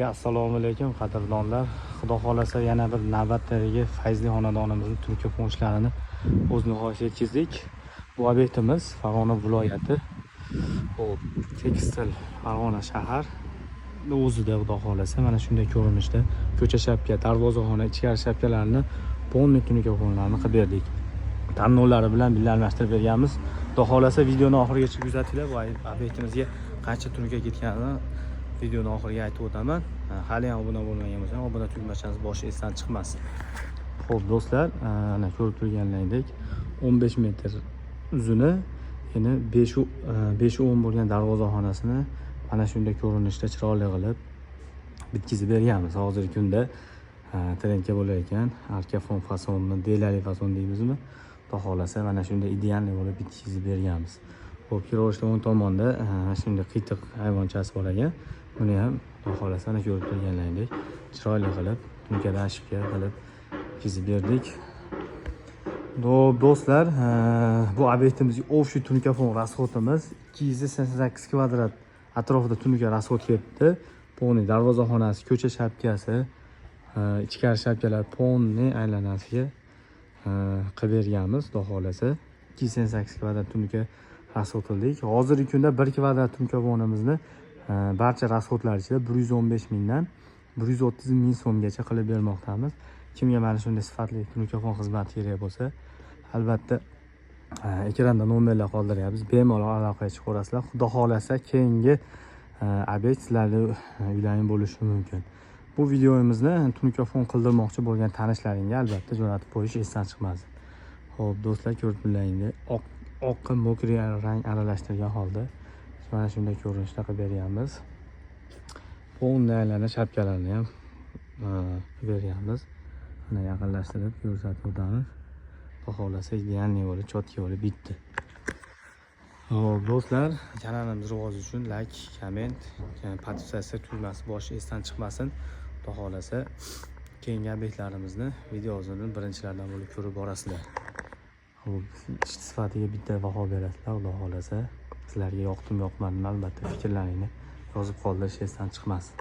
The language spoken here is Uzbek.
Assalomu alaykum qadrdonlar. Xudo xolasa yana bir navbatdagi fayzli xonadonimizning tungi qo'nishlarini o'z nihoyasiga yetkazdik. Bu obyektimiz Farg'ona viloyati. Xo'p, tekstil Farg'ona shahar o'zida xudo xolasa mana shunday ko'rinishda ko'cha shapka, darvozaxona, ichkari shapkalarni polniy tungi qo'nlarni qilib berdik. Tanlovlari bilan birlashtirib berganmiz. Xudo xolasa videoni oxirigacha kuzatinglar. Bu obyektimizga qancha tunga ketganini videoni oxiriga aytib o'taman. Hali ham obuna bo'lmagan bo'lsangiz, obuna tugmachangiz boshi esdan chiqmasin. Xo'p do'stlar, ana ko'rib turganlaringdek 15 metr uzuni, yana 5-10 bo'lgan darvozaxonasini mana shunday ko'rinishda chiroyli qilib bitkizib berganmiz. Hozirgi kunda trendga bo'layotgan arka fon fasonini, delali fason deymizmi? Xudo xolasa mana shunday idealniy bo'lib bitkizib berganmiz. Xo'p, kirovishda o'ng tomonda shunday qiytiq hayvonchasi bor ekan. Buni ham xudo xolasa ana ko'rib turganlaringdek chiroyli qilib tunkadan shipka qilib bitkizib berdik. Do'stlar, bu obyektimizga общий tunka fon расходimiz 288 kvadrat atrofida tunka расход ketdi. Polniy darvozaxonasi, ko'cha shapkasi, ichkari shapkalar polniy aylanasiga qilib berganmiz. Xudo xolasa 288 kvadrat tunka расход qildik. Hozirgi kunda 1 kvadrat tunka fonimizni barcha расходlar ichida 115 mingdan 130 ming so'mgacha qilib bermoqdamiz. Kimga mana shunday sifatli tunka fon xizmati kerak bo'lsa, albatta ekranda nomerlar qoldiryapmiz. Bemalol aloqaga chiqib ko'rasizlar. Xudo xolasa keyingi obyekt sizlarning uylaring bo'lishi mumkin. Bu videomizni tunka fon qildirmoqchi bo'lgan tanishlaringga albatta jo'natib qo'yish esdan chiqmasin. Xo'p do'stlar, ko'rib turganlaringdek oqqa mokri rang aralashtirgan holda mana shunday ko'rinishda qilib berganmiz. Polniy aylana shapkalarni ham qilib berganmiz. Mana yaqinlashtirib ko'rsatib o'tamiz. Xudo xolasa idealniy bo'lib, chotki bo'lib bitdi. Xo'p do'stlar, kanalimiz rivoji uchun like, komment, podpisatsiya tugmasi boshi esdan chiqmasin. Xudo xolasa keyingi obyektlarimizni videosini birinchilardan bo'lib ko'rib borasizlar. Xo'p, ish sifatiga bitta baho berasizlar. Xudo xolasa sizlarga yoqdim yoqmadimi albatta fikrlaringni yozib qoldirish esdan chiqmasin.